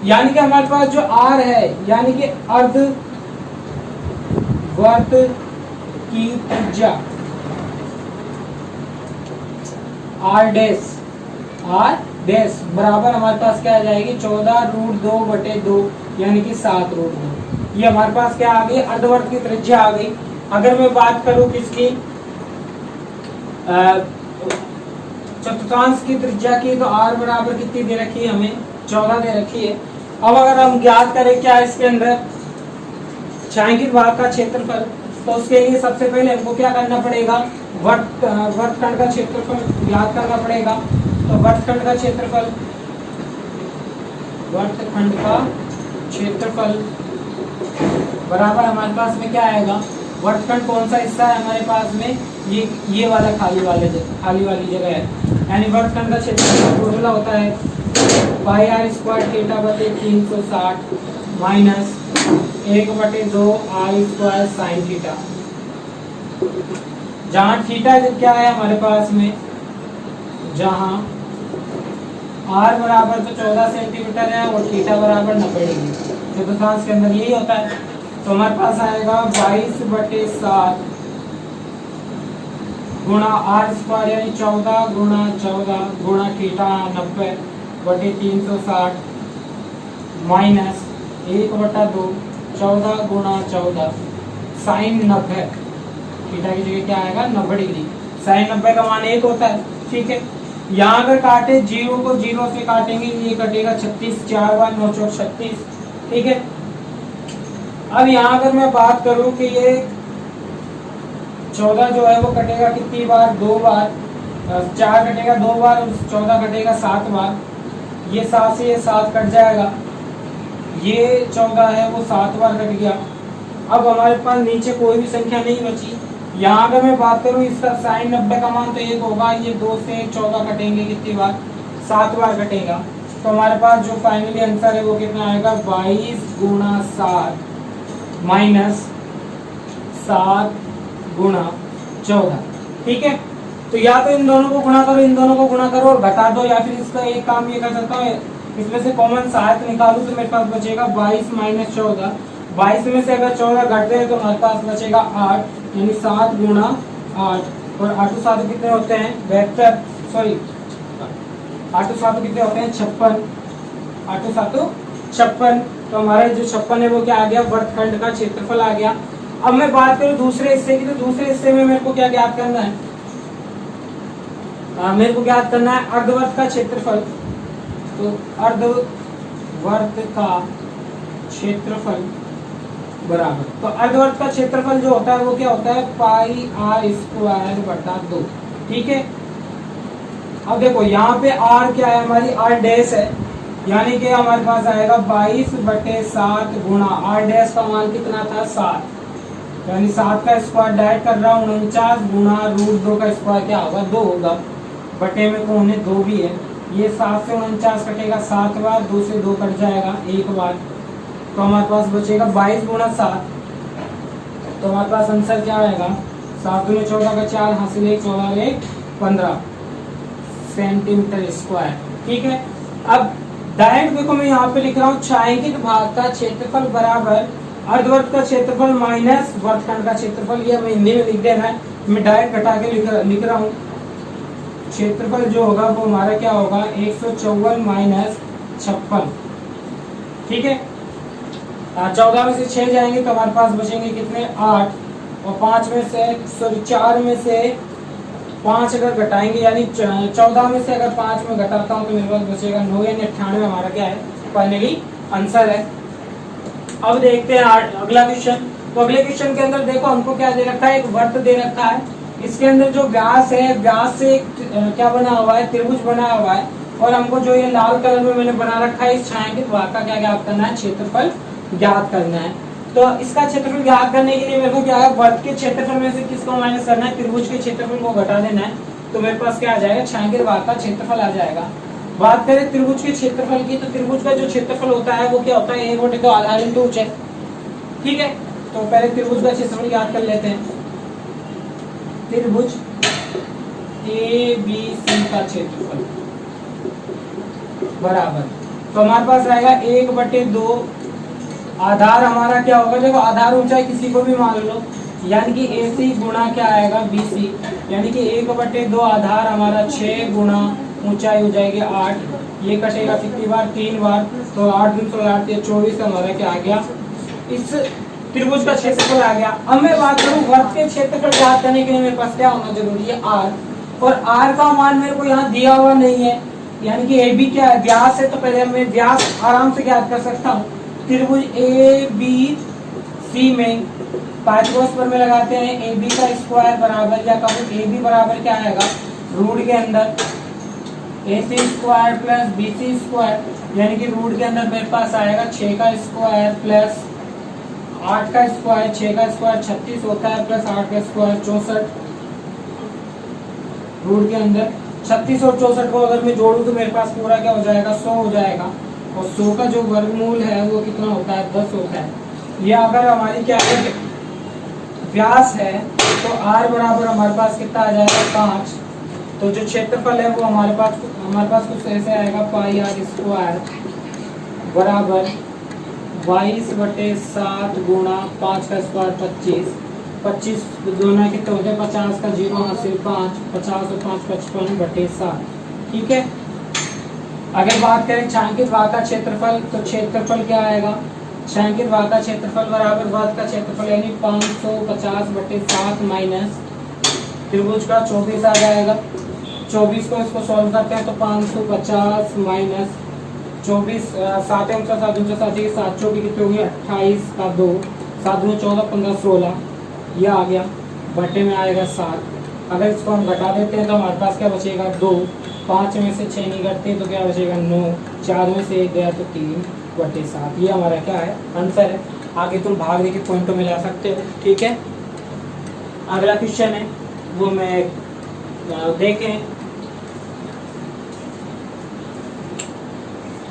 यानी कि हमारे पास जो आर है यानी कि अर्ध वर्त की त्रिज्या आर डैश बराबर हमारे पास क्या आ जाएगी 14 रूट 2 बटे 2, यानी कि 7 रूट 2। ये हमारे पास क्या आ गई अर्धवर्त की त्रिज्या आ गई। अगर मैं बात करूं किसकी चतुर्थांश की त्रिज्या की, तो आर बराबर कितनी दे रखी है हमें 14 दे रखी है। अब अगर हम ज्ञात करें क्या इसके अंदर छायांकित भाग का क्षेत्रफल, तो उसके लिए सबसे पहले हमको क्या करना पड़ेगा वर्तखंड का क्षेत्रफल ज्ञात करना पड़ेगा। तो वर्तखंड का क्षेत्रफल बराबर हमारे पास में क्या आएगा, वर्तखंड कौन सा हिस्सा है हमारे पास में, ये वाला खाली वाली जगह है, यानी वर्तखंड का क्षेत्रफल फॉर्मूला होता है पाई आर स्क्वायर थीटा बटे 360 minus 1/2 r square sine theta, जहाँ थीटा क्या है हमारे पास में, जहाँ आर बराबर तो 14 सेंटीमीटर है और थीटा बराबर 90 डिग्री, चतुर्थांश के अंदर यही होता है। तो हमारे पास आएगा 22/7 गुणा आर स्क्वायर यानी 14 गुणा 14 गुणा थीटा 90 बटे 360 माइनस 1/2 14 गुणा 14 साइन 90, थीटा की जगह क्या आएगा 90 डिग्री, साइन 90 का मान 1 होता है, ठीक है। यहाँ अगर काटे 0 को 0 से काटेंगे ये कटेगा 36, 4 बार 9 चौक 36, ठीक है। अब यहाँ अगर मैं बात करूं कि ये 14 जो है वो कटेगा कितनी बार, 2 बार, 4 कटेगा 2 बार और 14 कटेगा 7 बार। ये 7 से ये 7 कट जाएगा, ये 14 है वो 7 बार कट गया। अब हमारे पास नीचे कोई भी संख्या नहीं बची। यहाँ अगर मैं बात करूँ इसका साइन 90 का मान तो 1 होगा, ये 2 से 14 कटेंगे कितनी बार, 7 बार कटेगा। तो हमारे पास जो फाइनली आंसर है वो कितना आएगा, 22 गुणा 7 माइनस 7 गुणा 14। ठीक है, तो या तो इन दोनों को गुणा करो, इन दोनों को गुणा करो और घटा दो, या फिर इसका एक काम ये कर सकता हूँ, इसमें से कॉमन सहायक निकालू तो मेरे पास बचेगा 22 माइनस 14। 22 में से अगर 14 घटते हैं तो हमारे पास बचेगा 8, यानी 7 गुणा 8। और 8 7 कितने होते हैं, 72, सॉरी 8 7 कितने होते हैं, 56। 8 7 56। तो हमारा जो 56 है वो क्या आ गया, वर्गखंड का क्षेत्रफल आ गया। अब मैं बात करूं दूसरे हिस्से की, तो दूसरे हिस्से में मेरे को क्या ज्ञात करना है, मेरे को ज्ञात करना है अर्धवर्त का क्षेत्रफल। तो अर्धवर्त का क्षेत्रफल बराबर, तो अर्धवर्त का क्षेत्रफल जो होता है वो क्या होता है, पाई आर स्क्वायर बटा 2। ठीक है, अब देखो यहाँ पे आर क्या है, हमारी आर डैश है, यानी कि हमारे पास आएगा 22/7 गुणा आर डैश का मान कितना था, 7, यानी 7 का स्क्वायर डायरेक्ट कर रहा हूँ, 49 गुणा √2 का स्क्वायर क्या होगा, 2 होगा, बटे में कौन है, 2 भी है। ये 7 से 49 कटेगा 7 बार, 2 से 2 कट जाएगा 1 बार, तो हमारे पास बचेगा 22 गुणा 7। तो हमारे पास आंसर क्या आएगा, 7 दूनी 14 का 4 हासिल 1, 14 1 15 सेंटीमीटर स्क्वायर। ठीक है, अब डायरेक्ट देखो मैं यहाँ पे लिख रहा हूँ छायांकित भाग का क्षेत्रफल बराबर अर्धवर्त का क्षेत्रफल माइनस वर्गखंड का क्षेत्रफल। ये हमें हिंदी में लिख देना है, मैं डायरेक्ट घटा के लिख रहा हूँ। क्षेत्रफल जो होगा वो हमारा क्या होगा, 154 माइनस 56। ठीक है, 14 में से 6 जाएंगे तो हमारे पास बचेंगे कितने, 8, और 5 में से सॉरी 4 में से 5 अगर घटाएंगे, यानी 14 में से अगर 5 में घटाता हूँ तो मेरे पास बचेगा 9, यानी 98 हमारा क्या है, फाइनली आंसर है। अब देखते हैं अगला क्वेश्चन। तो अगले क्वेश्चन के अंदर देखो हमको क्या दे रखा है, एक वर्त दे रखा है, इसके अंदर जो व्यास है, व्यास से एक क्या बना हुआ है, त्रिभुज बना हुआ है, और हमको जो ये लाल कलर में मैंने बना रखा है इस छायांकित भाग का क्या ज्ञात करना है, क्षेत्रफल ज्ञात करना है। तो इसका क्षेत्रफल ज्ञात करने के लिए मेरे को क्या है, वर्त के क्षेत्रफल में से किसको माइनस करना है, त्रिभुज के क्षेत्रफल को घटा देना है, तो मेरे पास क्या आ जाएगा, छायांकित भाग का क्षेत्रफल आ जाएगा। बात करें त्रिभुज के क्षेत्रफल की, तो त्रिभुज का जो क्षेत्रफल होता है वो क्या होता है, 1/2 आधार इंटू ऊंचाई। ठीक है, तो पहले त्रिभुज का क्षेत्रफल याद कर लेते हैं। त्रिभुज ABC का क्षेत्रफल बराबर, तो हमारे पास आएगा 1/2 आधार हमारा क्या होगा, देखो आधार ऊंचाई किसी को भी मान लो, यानी कि AC गुणा क्या आएगा, BC, यानी कि 1/2 आधार हमारा 6 गुणा ऊंचाई हो जाएगी 8, ये कटेगा कितनी बार, 3 बार, तो 8 दूनी 16 या 24 हमारा क्या आ गया, इस त्रिभुज का क्षेत्रफल आ गया। अब मैं बात करूं वर्त के क्षेत्रफल ज्ञात करने के लिए मेरे पास क्या होना जरूरी है, R, और R का मान मेरे को यहाँ दिया हुआ नहीं है, यानी कि AB क्या है, व्यास है, तो पहले मैं व्यास आराम से ज्ञात कर सकता हूँ। त्रिभुज ABC में पाइथागोरस पर में लगाते हैं, AB का स्क्वायर बराबर, या कहूँ AB बराबर क्या आएगा, रूट के अंदर AC square plus BC square, यानी कि रूट के अंदर मेरे पास आएगा 6 का स्क्वायर प्लस 8 का स्क्वायर, 6 का स्क्वायर 36 होता है, प्लस 8 का स्क्वायर 64, रूट के अंदर 36 और 64 को अगर मैं जोड़ूं तो मेरे पास पूरा क्या हो जाएगा, 100 हो जाएगा, और 100 का जो वर्गमूल है वो कितना होता है, 10 होता है। या अगर हमारी क्या है, व्यास है, तो R बराबर हमारे पास कितना आ जाएगा, 5, तो जो क्षेत्रफल है वो हमारे पास कुछ ऐसे आएगा, पाई आर स्क्वायर बराबर 22/7 गुणा 5 का स्क्वायर 25, 25 दोनों कितने होते हैं, 50 का 0 हासिल 5, 50 और 5 55/7। ठीक है, अगर बात करें छायांकित भाग का क्षेत्रफल, तो क्षेत्रफल क्या आएगा, छायांकित भाग का क्षेत्रफल बराबर वर्त का क्षेत्रफल, यानी 550/7 माइनस त्रिभुज का 24 आ जाएगा। 24 को इसको सॉल्व करते हैं तो 550 माइनस 24, 7 7 7 7 7 की कितनी होगी, 28 का 2, 7 दूनी 14, 15, 16 ये आ गया, बटे में आएगा 7। अगर इसको हम घटा देते हैं तो हमारे पास क्या बचेगा 2, 5 में से 6 नहीं घटते तो क्या बचेगा 9, 4 में से 1 गया तो 3/7। ये हमारा क्या है आंसर है। आगे तुम भाग दे के पॉइंटों में ला सकते हो, ठीक है। अगला क्वेश्चन है वो मैं देखें,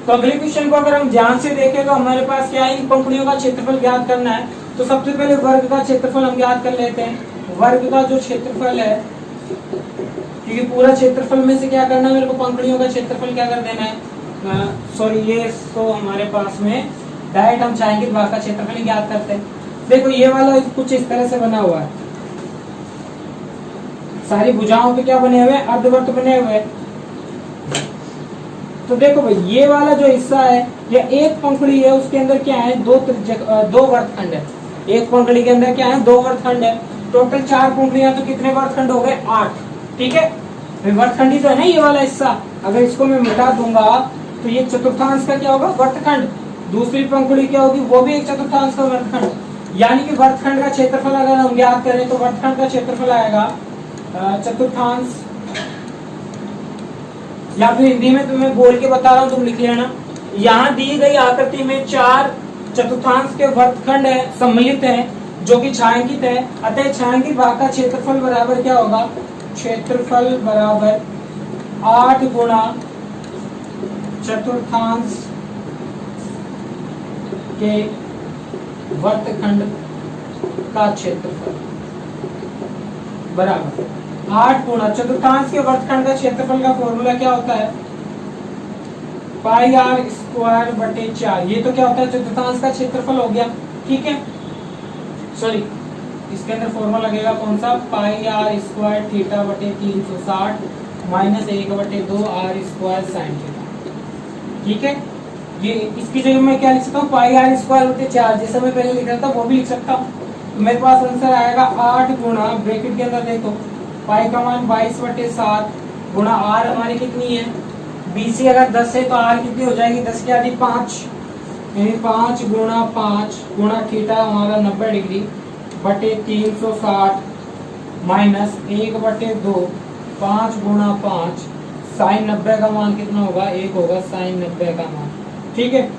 तो अगले क्वेश्चन को अगर हम ध्यान से देखें तो हमारे पास क्या है, इन पंक्तियों का क्षेत्रफल ज्ञात करना है। तो सबसे पहले वर्ग का क्षेत्रफल हम ज्ञात कर लेते हैं। वर्ग का जो क्षेत्रफल है, क्योंकि पूरा क्षेत्रफल में से क्या करना है मेरे को, पंक्तियों का क्षेत्रफल क्या कर देना है, सॉरी ये तो हमारे पास में डायरेक्ट हम चाहेंगे भाग का क्षेत्रफल ही ज्ञात करते हैं। देखो ये वाला कुछ इस तरह से बना हुआ है, सारी भुजाओं पे क्या बने हुए हैं, अर्धवृत्त बने हुए हैं। तो देखो भाई ये वाला जो हिस्सा है, ये एक पंखुड़ी है, उसके अंदर क्या है, दो वर्तखंड है। एक पंखुड़ी के अंदर क्या है, 2 वर्तखंड है। टोटल 4 पंखुड़ियां, तो कितने वर्तखंड हो गए, 8। ठीक है, वर्तखंड ही तो है ना ये वाला हिस्सा। अगर इसको मैं मिटा दूंगा तो ये चतुर्थांश का क्या होगा, वर्तखंड। दूसरी पंखुड़ी क्या होगी, वो भी एक चतुर्थांश का वर्तखंड। यानी कि वर्तखंड का क्षेत्रफल अगर हम ज्ञात करें तो वर्तखंड का क्षेत्रफल आएगा चतुर्थांश, या फिर हिंदी में तुम्हें बोल के बता रहा हूँ, तुम लिख लेना। यहाँ दी गई आकृति में 4 चतुर्थांश के वर्तखंड है, सम्मिलित है, जो कि छायांकित है। अतः छायांकित भाग का क्षेत्रफल बराबर क्या होगा, क्षेत्रफल बराबर 8 गुणा चतुर्थांश के वर्तखंड का क्षेत्रफल बराबर 8 गुणा चतुर्थांश के वर्तखंड का क्षेत्रफल का फॉर्मूला क्या होता है, πr²/4। ये तो क्या होता है, चतुर्थांश का क्षेत्रफल हो गया। ठीक है, सॉरी इसके अंदर फॉर्मूला लगेगा कौन सा, πr² θ/360 -1/2 r² sin θ। ठीक है, ये इसकी जगह मैं क्या लिख सकता हूँ, πr²/4 जैसा मैं पहले लिख रहा था वो भी लिख सकता हूँ। तो मेरे पास आंसर आएगा 8 गुणा, ब्रैकेट के अंदर देखो पाई का मान 22/7 गुणा आर हमारी कितनी है, बीसी अगर 10 है तो आर कितनी हो जाएगी, 10 की आधी 5, यानी 5 गुणा 5 गुणा थीटा हमारा 90 डिग्री बटे 360 माइनस 1/2, 5 गुणा 5 साइन 90 का मान कितना होगा, 1 होगा साइन 90 का मान। ठीक है,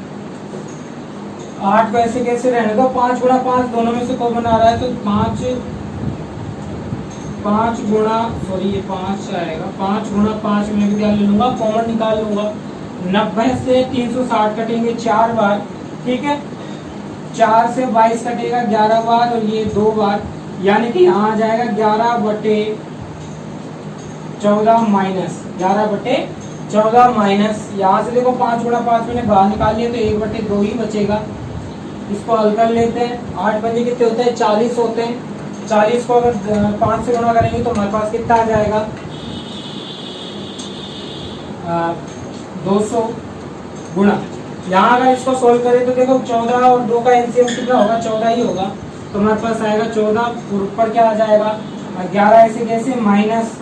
8 को ऐसे कैसे रहने दो, 5 गुणा 5 दोनों में से कौन बना रहा है, तो 5 गुणा, सॉरी ये 5 आएगा, 5 गुणा 5 में भी क्या ले लूंगा, कॉमन निकाल लूंगा। 90 से 360 कटेंगे 4 बार। ठीक है, 4 से 22 कटेगा 11 बार और ये 2 बार, यानी कि यहाँ आ जाएगा 11/14 माइनस 11/14 माइनस, यहाँ से देखो 5 गुणा 5 मैंने बाहर निकाल लिया तो 1/2 ही बचेगा। इसको हल कर लेते हैं, 8 बजे कितने होते हैं, 40 होते हैं। 40 को अगर 5 से गुणा करेंगे तो हमारे पास कितना आ जाएगा, 200 गुणा। यहाँ अगर इसको सोल्व करें तो देखो 14 और 2 का एलसीएम कितना होगा, 14 ही होगा। तो हमारे पास आएगा 14, ऊपर क्या आ जाएगा 11 ऐसे कैसे माइनस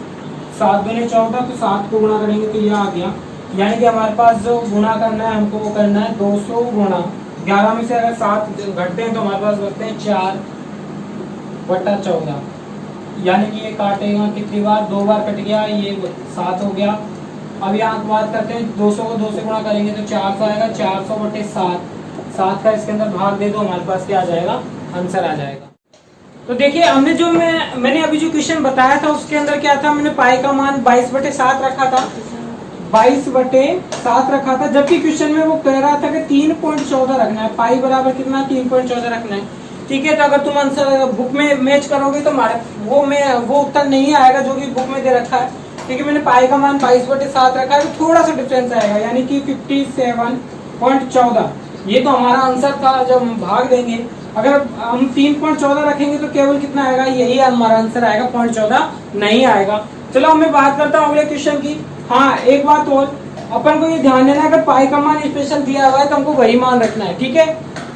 7 दूनी 14, तो 7 को गुणा करेंगे तो ये आ गया। यानी कि हमारे पास जो गुणा करना है हमको वो करना है 200 गुणा 11 में से अगर 7 घटते हैं तो हमारे पास बचते हैं 4/14, यानी कि ये काटेगा कितनी बार, 2 बार कट गया, ये 7 हो गया। अब यहाँ बात करते हैं 200 को 2 से गुणा करेंगे तो 400 आएगा, 400/7, 7 का इसके अंदर भाग दे दो, हमारे पास क्या आ जाएगा, आंसर आ जाएगा। तो देखिए हमने जो मैंने अभी जो क्वेश्चन बताया था उसके अंदर क्या था, मैंने पाई का मान 22/7 रखा था, 22/7 रखा था, जबकि क्वेश्चन में वो कह रहा था कि 3.14 रखना है, पाई बराबर कितना 3.14 रखना है। ठीक है, तो अगर तुम आंसर बुक में मैच करोगे तो हमारे वो उत्तर नहीं आएगा जो कि बुक में दे रखा है। ठीक है, मैंने पाई का मान 22/7 रखा है, तो थोड़ा सा डिफरेंस आएगा, यानी कि 57.14। ये तो हमारा आंसर था जब हम भाग देंगे। अगर हम 3.14 रखेंगे तो केवल कितना आएगा, यही हमारा आंसर आएगा, 0.14 नहीं आएगा। चलो मैं बात करता हूँ अगले क्वेश्चन की। हाँ, एक बात और अपन को ये ध्यान देना है, अगर पाई का मान स्पेशल दिया हुआ है तो हमको वही मान रखना है। ठीक है,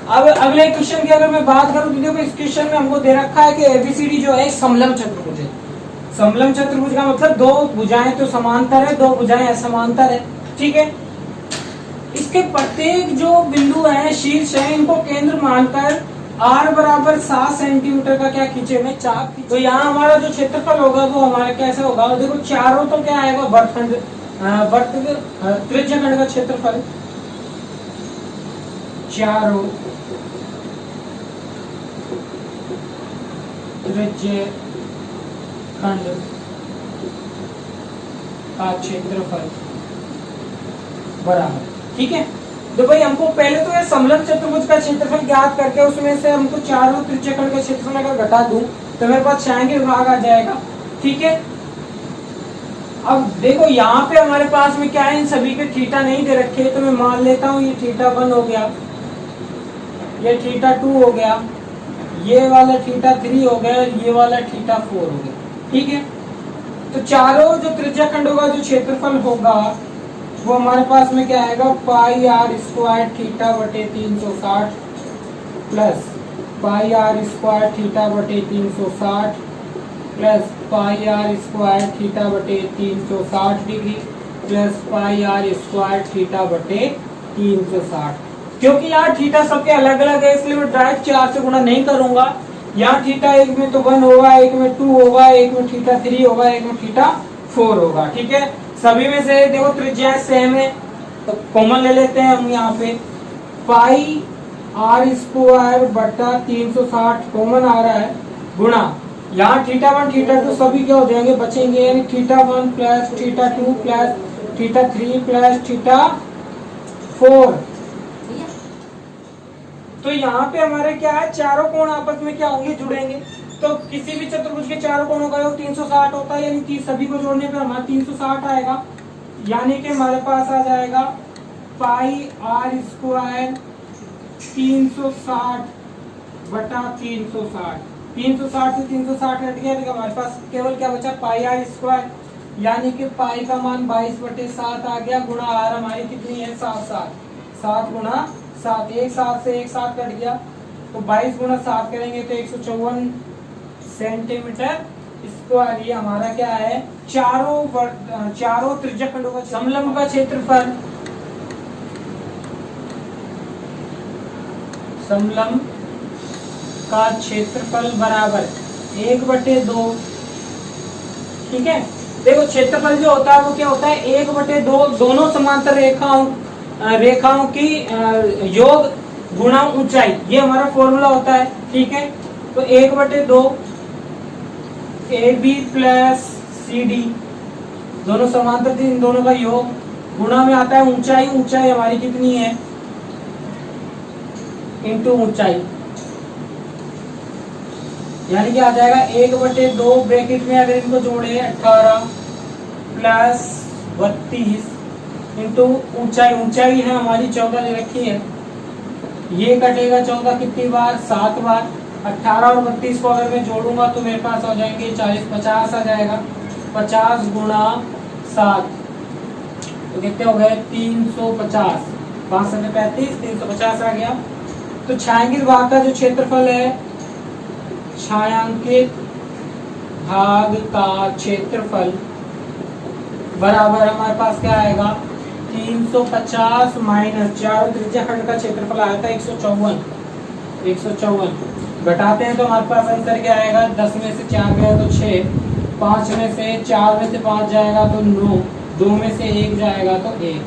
अब अगले क्वेश्चन की अगर मैं बात करूँ तो देखो इस क्वेश्चन में हमको दे रखा है कि एबीसीडी जो है समलम चतुर्भुज है। समलम चतुर्भुज का मतलब 2 भुजाएं तो समांतर है, 2 भुजाएं असमांतर है। ठीक है, इसके प्रत्येक जो बिंदु है शीर्ष है, इनको केंद्र मानकर आर बराबर 7 सेंटीमीटर का क्या खींचे में चाप खींचे। तो यहाँ हमारा जो क्षेत्रफल होगा वो हमारा कैसे होगा, देखो चारों तो क्या आएगा वर्तखंड त्रिज्य खंड का क्षेत्रफल, चारों त्रिज्य खंड का क्षेत्रफल बराबर, ठीक है। तो भाई हमको पहले तो ये समलंब चतुर्भुज का क्षेत्रफल ज्ञात करके उसमें से हमको चारों त्रिज्यखंड का क्षेत्रफल अगर घटा दूं तो मेरे पास छायांकित भाग आ जाएगा, ठीक है। अब देखो यहाँ पे हमारे पास में क्या है, इन सभी के थीटा नहीं दे रखे, तो मैं मान लेता हूँ ये θ1 हो गया, ये θ2 हो गया, ये वाला θ3 हो गया, ये वाला θ4 हो गया, ठीक है। तो चारों जो त्रिज्यखंडों का जो क्षेत्रफल होगा वो हमारे पास में क्या आएगा, पाई आर स्क्वायर थीटा बटे 360 plus pi r square theta बटे 360 plus pi r square theta बटे 360 degree plus pi r square theta बटे 360। क्योंकि यहाँ थीटा सबके अलग अलग है इसलिए मैं डायरेक्ट 4 से गुणा नहीं करूंगा। यहाँ थीटा एक में तो 1 होगा, एक में 2 होगा, एक में θ3 होगा, एक में θ4 होगा, ठीक है। सभी में से देखो त्रिज्या सेम है तो कॉमन ले लेते हैं हम। यहाँ पे पाई आर स्क्वायर बटा 360 कॉमन आ रहा है गुणा यहाँ θ1 θ2 सभी क्या हो जाएंगे, बचेंगे, यानी θ1 प्लस θ2 प्लस θ3 प्लस θ4। तो यहाँ पे हमारे क्या है, चारों कोण आपस में क्या होंगे, जुड़ेंगे। तो किसी भी चतुर्भुज के चारों कोणों का योग 360 होता है, यानी सभी को जोड़ने पे हमारा 360 आएगा, यानी कि हमारे पास आ जाएगा पाई आर स्क्वायर 360 बटा 360। 360 से 360 हट गया तो हमारे पास केवल क्या बचा, पाई आर स्क्वायर, यानी कि पाई का मान 22/7 आ गया, गुणा आर हमारी कितनी है 7 गुणा 7, एक 7 से एक 7 कट गया, तो 22 गुणा 7 करेंगे तो 154 सेंटीमीटर स्क्वायर। ये हमारा क्या है, चारों त्रिज्यखंडों का समलंब का क्षेत्रफल, समलंब का क्षेत्रफल बराबर 1/2, ठीक है। देखो क्षेत्रफल जो होता है वो क्या होता है, 1/2 दोनों समांतर रेखाओं की योग गुणा ऊंचाई, ये हमारा फॉर्मूला होता है, ठीक है। तो 1/2 AB प्लस CD दोनों समांतर थी, इन दोनों का योग गुणा में आता है ऊंचाई, ऊंचाई हमारी कितनी है इंटू ऊंचाई, यानी कि आ जाएगा 1/2 ब्रैकेट में अगर इनको जोड़े 18 प्लस 32 इंटू ऊंचाई, ऊंचाई है हमारी 14 ले रखी है, ये कटेगा 14 कितनी बार, 7 बार। 18 और 32 को अगर मैं जोड़ूंगा तो मेरे पास आ जाएंगे 40, 50 आ जाएगा, 50 गुणा 7 तो कितने हो गए 350, 5 से 35 350 आ गया। तो छायांकित भाग का जो क्षेत्रफल है, छायांकित भाग का क्षेत्रफल बराबर हमारे पास क्या आएगा, 350 माइनस चारों त्रिज्यखंड का क्षेत्रफल आया था 154, घटाते हैं तो हमारे पास आंसर क्या आएगा, 10 में से 4 गया तो 6, 5 में से 4 में से 5 जाएगा तो 9, 2 में से 1 जाएगा तो 1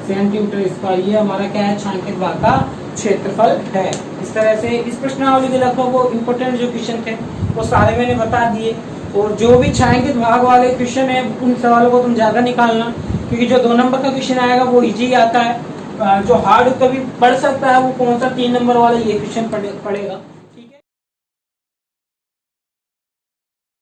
सेंटीमीटर स्क्वायर। ये हमारा क्या है, छायांकित भाग का क्षेत्रफल है। इस तरह से इस प्रश्नावली के लगभग इम्पोर्टेंट जो क्वेश्चन थे वो सारे मैंने बता दिए, और जो भी छायांकित भाग वाले क्वेश्चन है उन सवालों को तुम ज्यादा निकालना, क्योंकि जो 2 नंबर का क्वेश्चन आएगा वो इजी आता है, जो हार्ड कभी पढ़ सकता है वो कौन सा 3 नंबर वाला ये क्वेश्चन पढ़ेगा।